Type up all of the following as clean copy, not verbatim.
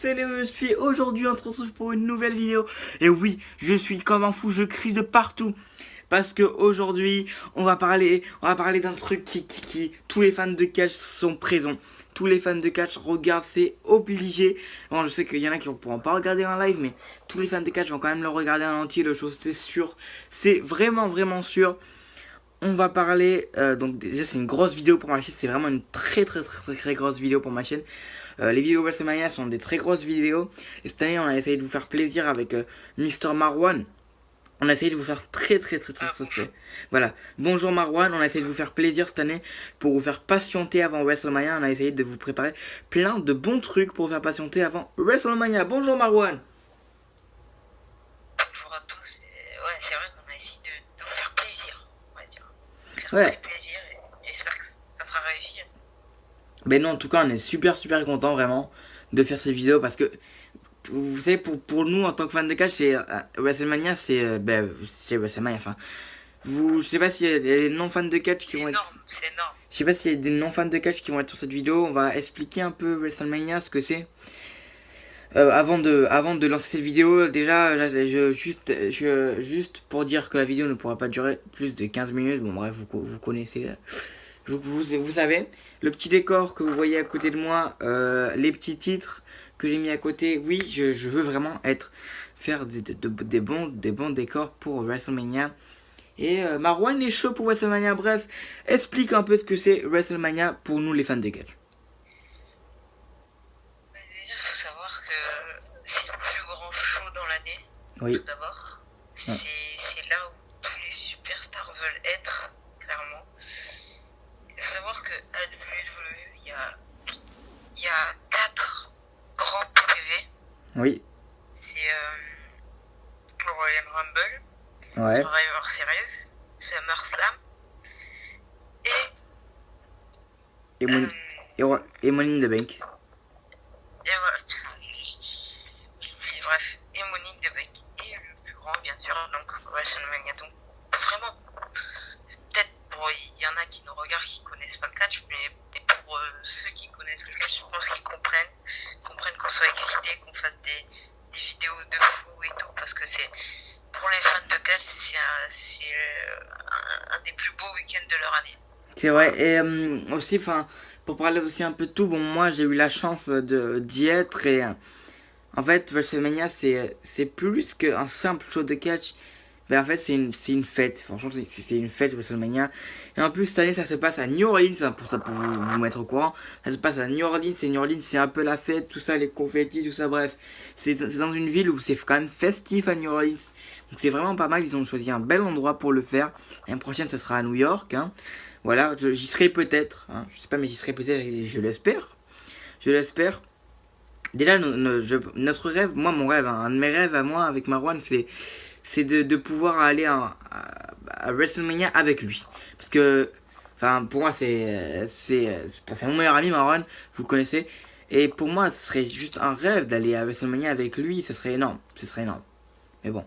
c'est Léo Sfi. Aujourd'hui on se retrouve pour une nouvelle vidéo. Et oui, je suis comme un fou, je crie de partout. Parce que aujourd'hui, on va parler d'un truc qui tous les fans de catch sont présents. Tous les fans de catch regardent, c'est obligé. Bon, je sais qu'il y en a qui ne pourront pas regarder en live, mais tous les fans de catch vont quand même le regarder en entier, le show, c'est sûr. C'est vraiment sûr. On va parler, donc déjà c'est une grosse vidéo pour ma chaîne, c'est vraiment une très grosse vidéo pour ma chaîne. Les vidéos WrestleMania sont des très grosses vidéos. Et cette année on a essayé de vous faire plaisir avec Mr. Marwan. On a essayé de vous faire très. Voilà. Bonjour Marwan, on a essayé de vous faire plaisir cette année pour vous faire patienter avant WrestleMania. On a essayé de vous préparer plein de bons trucs pour vous faire patienter avant WrestleMania. Bonjour Marwan. Bonjour à tous. Ouais, c'est vrai qu'on a essayé de vous faire plaisir, on va dire. Ouais. Plaisir et j'espère que ça sera réussi. Ben non, en tout cas, on est super content vraiment de faire ces vidéos parce que vous savez, pour nous en tant que fans de catch, c'est WrestleMania, c'est WrestleMania. Enfin, je sais pas s'il y a des non fans de catch qui vont être. C'est énorme. Je sais pas s'il y a des non fans de catch qui vont être sur cette vidéo. On va expliquer un peu WrestleMania, ce que c'est. Avant de lancer cette vidéo, déjà, juste pour dire que la vidéo ne pourra pas durer plus de 15 minutes. Bon, bref, vous connaissez. Vous savez, le petit décor que vous voyez à côté de moi, les petits titres que j'ai mis à côté, oui, je veux vraiment faire des bons décors pour WrestleMania. Et Marwan est chaud pour WrestleMania. Bref, explique un peu ce que c'est WrestleMania pour nous les fans de catch. Déjà, il faut savoir que c'est le plus grand show dans l'année. Oui. Tout d'abord. Ouais. C'est là où tous les superstars veulent être, clairement. Il faut savoir que à WWE, il y a 4 grands PPV. Oui. C'est le Royal Rumble, Ouais. Survivor Series, SummerSlam Et Money in the Bank. et voilà. Bref, et Money in the Bank. Et le plus grand, bien sûr, donc WrestleMania. Donc, vraiment, peut-être il y en a qui nous regardent qui connaissent pas le catch, mais pour ceux qui connaissent le catch, je pense qu'ils comprennent qu'on soit excité, qu'on fasse des vidéos de fou et tout, parce que c'est, pour les fans de catch, c'est un des plus beaux week-ends de leur année. C'est vrai. Et aussi, enfin, pour parler aussi un peu de tout, bon, moi j'ai eu la chance d'y être et en fait, WrestleMania c'est plus qu'un simple show de catch. Ben, en fait, c'est une fête. Franchement, c'est une fête WrestleMania. Et en plus, cette année, ça se passe à New Orleans. Hein, pour vous mettre au courant. Ça se passe à New Orleans. Et New Orleans, c'est un peu la fête. Tout ça, les confettis, tout ça. Bref, c'est dans une ville où c'est quand même festif à New Orleans. Donc, c'est vraiment pas mal. Ils ont choisi un bel endroit pour le faire. L'année prochaine, ça sera à New York. Hein. Voilà, j'y serai peut-être. Hein. Je sais pas, mais j'y serai peut-être. Je l'espère. Je l'espère. Déjà, notre rêve, moi, mon rêve, hein, un de mes rêves à moi avec Marwan, c'est de pouvoir aller à WrestleMania avec lui. Parce que, enfin, pour moi, c'est mon meilleur ami, Marwan, vous le connaissez. Et pour moi, ce serait juste un rêve d'aller à WrestleMania avec lui, ce serait énorme. Mais bon.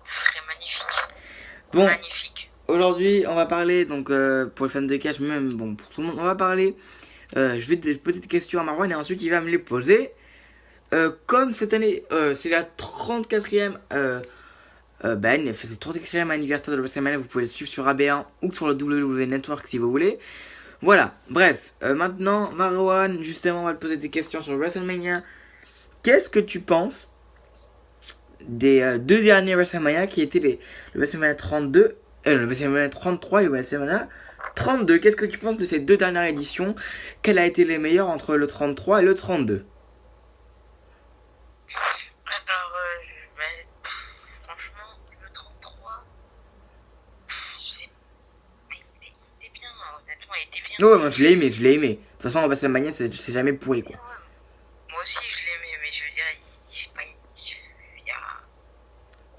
Ce serait magnifique. Bon, Magnifique. aujourd'hui, on va parler, donc, pour les fans de catch, même, bon, pour tout le monde, on va parler. Je vais te poser des questions à Marwan et ensuite il va me les poser. Comme cette année, c'est la 34e. Ben, c'est le 34e anniversaire de WrestleMania. Vous pouvez le suivre sur AB1 ou sur le WWE Network si vous voulez. Voilà, bref. Maintenant, Marwan, justement, on va te poser des questions sur WrestleMania. Qu'est-ce que tu penses des deux derniers WrestleMania qui étaient le WrestleMania 32, le WrestleMania 33 et le WrestleMania 32? Qu'est-ce que tu penses de ces deux dernières éditions? Quel a été les meilleurs entre le 33 et le 32? Alors, franchement, le 33, il était bien, honnêtement, il était bien. Ouais, moi je l'ai aimé. De toute façon, WrestleMania, c'est jamais pourri quoi. Moi aussi, je l'aimais, mais je veux dire, il y a...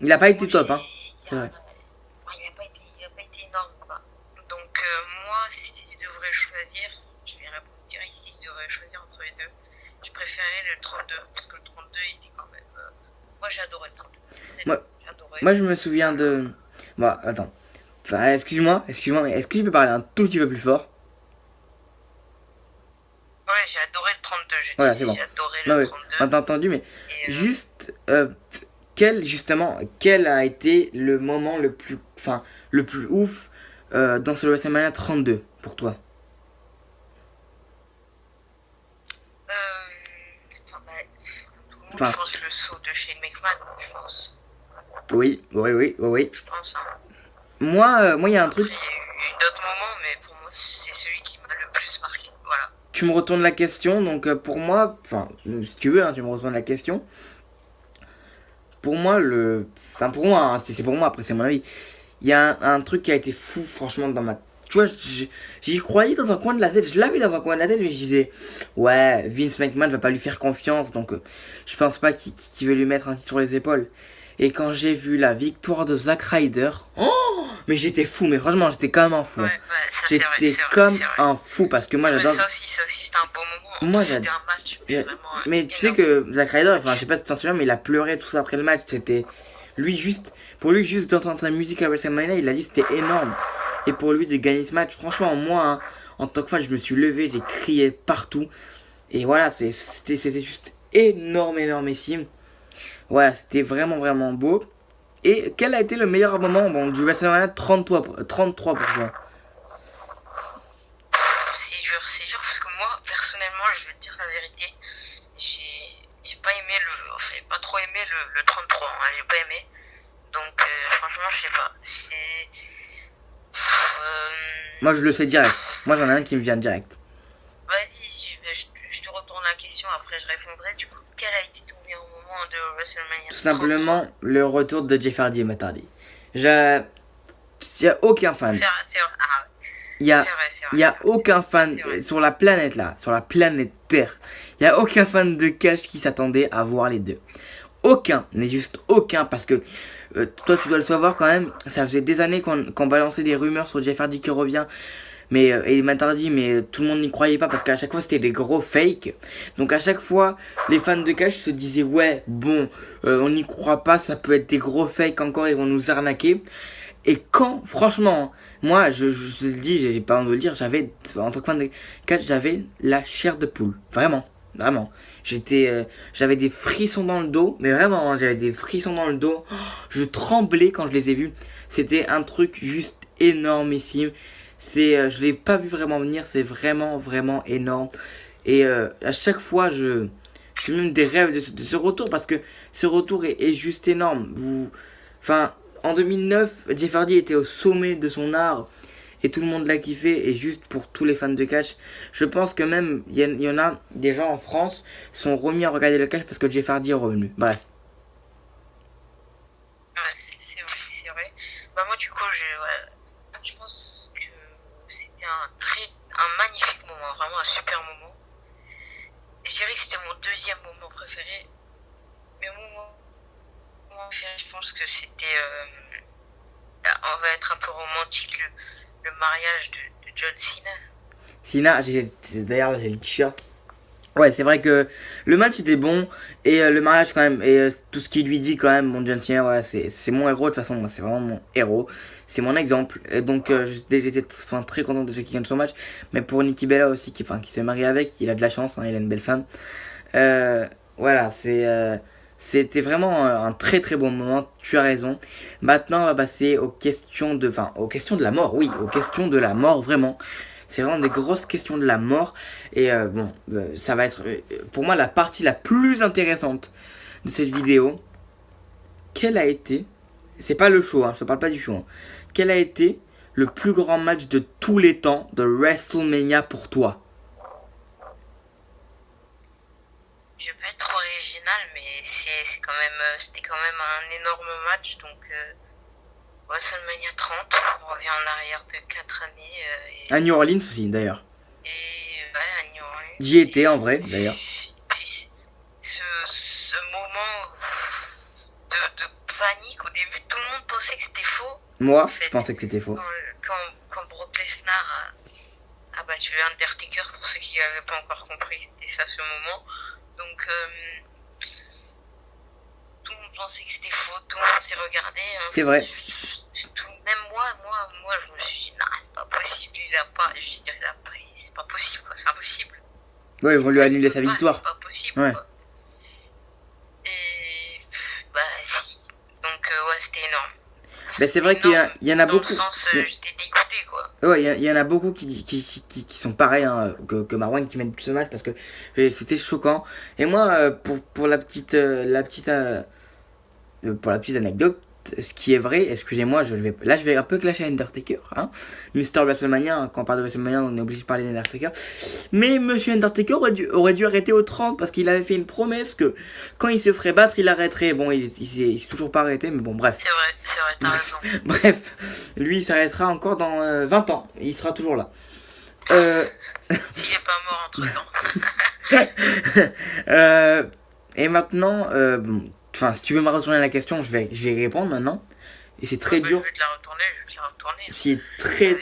Il a pas été top, hein. C'est vrai. Il n'a pas été énorme, quoi. Donc, moi, si je devrais choisir, je vais répondre direct, si je devrais choisir entre les deux, je préférais le 32, parce que le 32, il était quand même... Moi, j'ai adoré le 32. Moi, je me souviens de... Bon, attends. Enfin, excuse-moi, mais est-ce que tu peux parler un tout petit peu plus fort? Ouais, j'ai adoré le 32. Voilà, c'est bon. J'ai adoré Non, le ouais, 32. on t'a entendu, mais Et juste, quel a été le moment le plus ouf dans ce WrestleMania 32 pour toi? enfin, bah, tout le monde, Enfin, je pense, le saut de Shane McMahon, oui, oui, oui, oui, oui. je pense. Hein. Moi, il y a un Après, truc. il y a eu d'autres moments, mais pour moi, c'est celui qui m'a le plus marqué. Voilà. Tu me retournes la question, donc pour moi, enfin, si tu veux, hein, tu me retournes la question. Pour moi, pour moi, hein, c'est pour moi, après, c'est mon avis. Il y a un truc qui a été fou, franchement, dans ma. Tu vois, j'y croyais dans un coin de la tête, je l'avais dans un coin de la tête, mais je disais, ouais, Vince McMahon va pas lui faire confiance, donc je pense pas qu'il veut lui mettre un titre sur les épaules. Et quand j'ai vu la victoire de Zack Ryder, oh, mais j'étais fou, mais franchement, j'étais comme un fou. Ouais, Hein. ouais, ça c'est vrai, J'étais c'est vrai, comme c'est vrai. un fou, parce que moi, Ouais, j'adore. ça aussi, c'était un bon moment. Moi, C'était j'adore. un match, mais vraiment Mais tu sais énorme. que Zack Ryder, enfin, je sais pas si tu t'en souviens, mais il a pleuré tout ça après le match. C'était. Pour lui, juste d'entendre sa musique à WrestleMania, il a dit que c'était énorme. Et pour lui de gagner ce match, franchement, moi, hein, en tant que fan, je me suis levé, j'ai crié partout. Et voilà, c'était juste énormissime. Voilà, c'était vraiment, vraiment beau. Et quel a été le meilleur moment du WrestleMania 33 pour toi? C'est dur parce que moi, personnellement, je vais te dire la vérité, j'ai pas aimé enfin, j'ai pas trop aimé le 33, hein, j'ai pas aimé. Donc, franchement, je sais pas. Moi, je le sais direct. Moi, j'en ai un qui me vient direct. Vas-y, je te retourne la question, après je répondrai. Du coup, quel a été ton meilleur moment de WrestleMania Tout 33? simplement, le retour de Jeff Hardy et Matt Hardy. Il n'y a aucun fan. C'est vrai, ah, Il y a, c'est vrai, c'est vrai. il y a aucun fan C'est vrai. sur la planète là, sur la planète Terre. Il y a aucun fan de Cash qui s'attendait à voir les deux. Aucun, mais juste aucun, parce que toi tu dois le savoir quand même. Ça faisait des années qu'on balançait des rumeurs sur Jeff Hardy qui revient. Mais et Matt Hardy, mais tout le monde n'y croyait pas parce qu'à chaque fois c'était des gros fakes. Donc à chaque fois, les fans de Cash se disaient ouais, bon, on n'y croit pas, ça peut être des gros fakes encore, ils vont nous arnaquer. Et quand, franchement, moi, je te le dis, j'ai pas honte de le dire, en tant que fan de catch, j'avais la chair de poule. Vraiment, vraiment. J'avais des frissons dans le dos, mais vraiment, hein, j'avais des frissons dans le dos. Oh, je tremblais quand je les ai vus. C'était un truc juste énormissime. Je l'ai pas vu vraiment venir, c'est vraiment énorme. Et à chaque fois, je fais même des rêves de ce retour parce que ce retour est juste énorme. Enfin, en 2009, Jeff Hardy était au sommet de son art et tout le monde l'a kiffé. Et juste pour tous les fans de catch, je pense que même il y en a des gens en France sont remis à regarder le catch parce que Jeff Hardy est revenu. Bref. Ouais, c'est vrai. Bah, moi, du coup, je pense que c'était un magnifique moment, vraiment un super moment. Et je dirais que c'était mon deuxième moment préféré. Mais mon moment préféré, je pense que c'était. On va être un peu romantique, le mariage de John Cena. D'ailleurs, j'ai le t-shirt. Ouais, c'est vrai que le match était bon et le mariage quand même et tout ce qu'il lui dit quand même, mon John Cena, ouais, c'est mon héros de toute façon, moi, c'est vraiment mon héros, c'est mon exemple. Et donc j'étais très content de ce qu'il gagne son match, mais pour Nikki Bella aussi qui s'est marié avec, il a de la chance, hein, il a une belle femme. Voilà, c'était vraiment un très bon moment, tu as raison. Maintenant on va passer aux questions aux questions de la mort, oui, aux questions de la mort vraiment. C'est vraiment des grosses questions de la mort. Et ça va être pour moi la partie la plus intéressante de cette vidéo. Quel a été, c'est pas le show, hein, je te parle pas du show, hein. Quel a été le plus grand match de tous les temps de WrestleMania pour toi? Je vais pas être original, mais c'était quand même un énorme match. Donc, WrestleMania 30, on revient en arrière de 4 années. À New Orleans aussi d'ailleurs. Et ouais, à New Orleans. J'y étais en vrai d'ailleurs. Ce moment de panique, au début, tout le monde pensait que c'était faux. Moi, En fait, je pensais que c'était faux. quand Brock Lesnar a battu Undertaker, pour ceux qui n'avaient pas encore compris, c'était ça ce moment. Donc, tout le monde pensait que c'était faux, tout le monde s'est regardé. Hein. C'est vrai. Même moi, je me suis dit, non, c'est pas possible, c'est pas possible, quoi, c'est impossible. Ouais, ils vont lui annuler sa victoire. C'est pas possible, Ouais. quoi. c'était énorme. Ben, c'est vrai qu'il y en a Dans le beaucoup. sens, j'étais dégoûté, quoi. Ouais, il y en a beaucoup qui sont pareils hein, que Marwan qui mène ce match parce que c'était choquant. Et moi, pour pour la petite anecdote, ce qui est vrai, excusez-moi, là je vais un peu clasher Undertaker, hein. Mister WrestleMania, quand on parle de WrestleMania, on est obligé de parler d'Undertaker. Mais Monsieur Undertaker aurait dû arrêter au 30 parce qu'il avait fait une promesse que quand il se ferait battre, il arrêterait. Bon, il s'est toujours pas arrêté, mais bon, bref. C'est vrai, t'as raison. Bref, lui il s'arrêtera encore dans 20 ans, il sera toujours là. Il est pas mort entre temps. Et maintenant, enfin, si tu veux me retourner la question, je vais y répondre maintenant. Et c'est très dur. Je vais te la retourner, C'est très.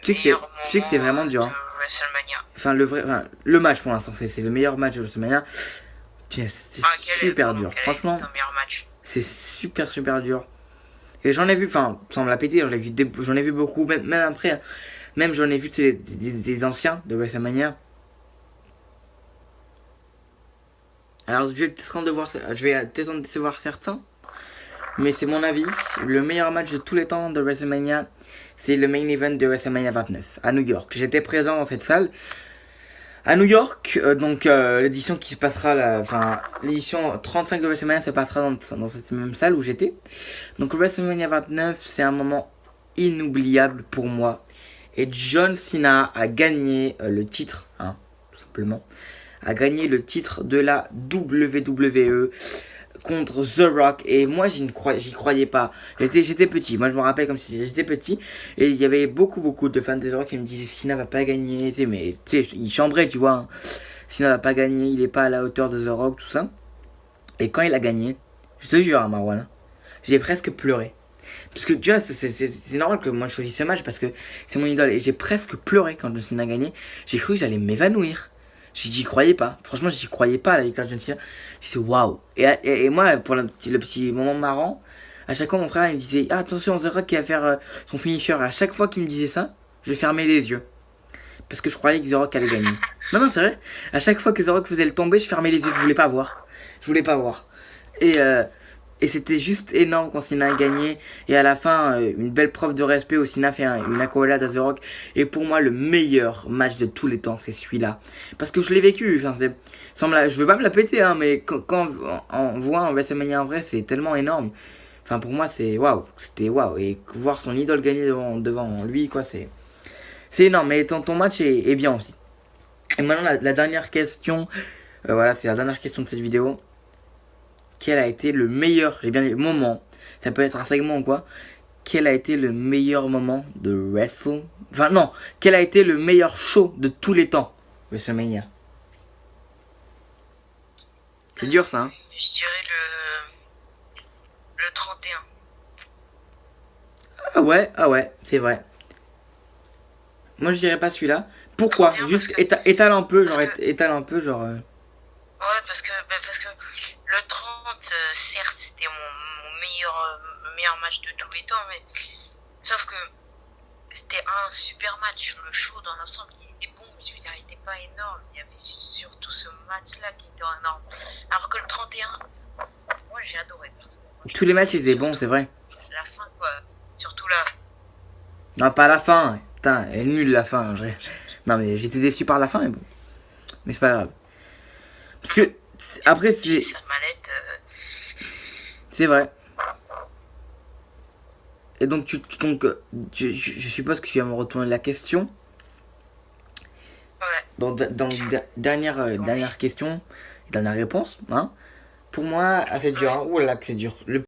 Tu sais que c'est vraiment dur. Hein. Enfin, le match pour l'instant, c'est le meilleur match de WrestleMania. C'est super dur. Franchement, c'est super dur. Et j'en ai vu, enfin, sans me la péter, j'en ai vu beaucoup, même après. Hein. Même j'en ai vu des anciens de WrestleMania. Alors je vais peut-être en décevoir certains, mais c'est mon avis. Le meilleur match de tous les temps de WrestleMania, c'est le main event de WrestleMania 29 à New York. J'étais présent dans cette salle à New York, donc l'édition qui se passera, l'édition 35 de WrestleMania se passera dans cette même salle où j'étais. Donc WrestleMania 29, c'est un moment inoubliable pour moi. Et John Cena a gagné le titre, hein, tout simplement. A gagné le titre de la WWE contre The Rock. Et moi, j'y croyais pas. J'étais petit. Moi, je me rappelle comme si j'étais petit. Et il y avait beaucoup de fans de The Rock qui me disaient Cena va pas gagner. Mais tu sais, ils chambraient, tu vois. Hein. Cena va pas gagner. Il est pas à la hauteur de The Rock, tout ça. Et quand il a gagné, je te jure, hein, Marwan, j'ai presque pleuré. Parce que tu vois, c'est normal que moi je choisisse ce match parce que c'est mon idole. Et j'ai presque pleuré quand John Cena a gagné. J'ai cru que j'allais m'évanouir. J'y croyais pas. Franchement, j'y croyais pas à la victoire de John Cena. Je disais waouh. Et moi, pour le petit moment marrant, à chaque fois mon frère il me disait ah, attention, The Rock qui va faire son finisher. Et à chaque fois qu'il me disait ça, je fermais les yeux. Parce que je croyais que The Rock allait gagner. Non, c'est vrai. À chaque fois que The Rock faisait le tomber, je fermais les yeux. Je voulais pas voir. Et c'était juste énorme quand Cena a gagné. Et à la fin, une belle preuve de respect où Cena fait une accolade à The Rock. Et pour moi, le meilleur match de tous les temps, c'est celui-là. Parce que je l'ai vécu. Enfin, je veux pas me la péter, hein, mais quand on voit un WrestleMania en vrai, c'est tellement énorme. Enfin, pour moi, c'est waouh. C'était waouh. Et voir son idole gagner devant lui, quoi, c'est énorme. Mais ton match est bien aussi. Et maintenant, la dernière question. Voilà, c'est la dernière question de cette vidéo. Quel a été le meilleur, j'ai bien dit, moment, ça peut être un segment ou quoi, quel a été le meilleur moment de Wrestle, enfin non, quel a été le meilleur show de tous les temps, WrestleMania. C'est dur ça, hein. Je dirais le 31. Ah ouais, c'est vrai. Moi je dirais pas celui-là. Pourquoi? Juste étale un peu, genre. Ouais, parce que le 30, certes, c'était mon meilleur match de tous les temps, mais sauf que c'était un super match. Le show dans l'ensemble, il était bon, mais je veux dire, il n'était pas énorme. Il y avait surtout ce match-là qui était énorme. Alors que le 31, moi j'ai adoré. Tous les matchs étaient bons, c'est vrai. La fin, quoi. Surtout là. Non, pas la fin. Putain, elle est nulle la fin. Non, mais j'étais déçu par la fin, mais bon. Mais c'est pas grave. Parce que, après, c'est. C'est vrai. Et donc, je suppose que tu vas me retourner la question. Ouais. Donc, dernière question, dernière réponse. Hein. Pour moi, c'est dur. Hein. Ouh là, que c'est dur.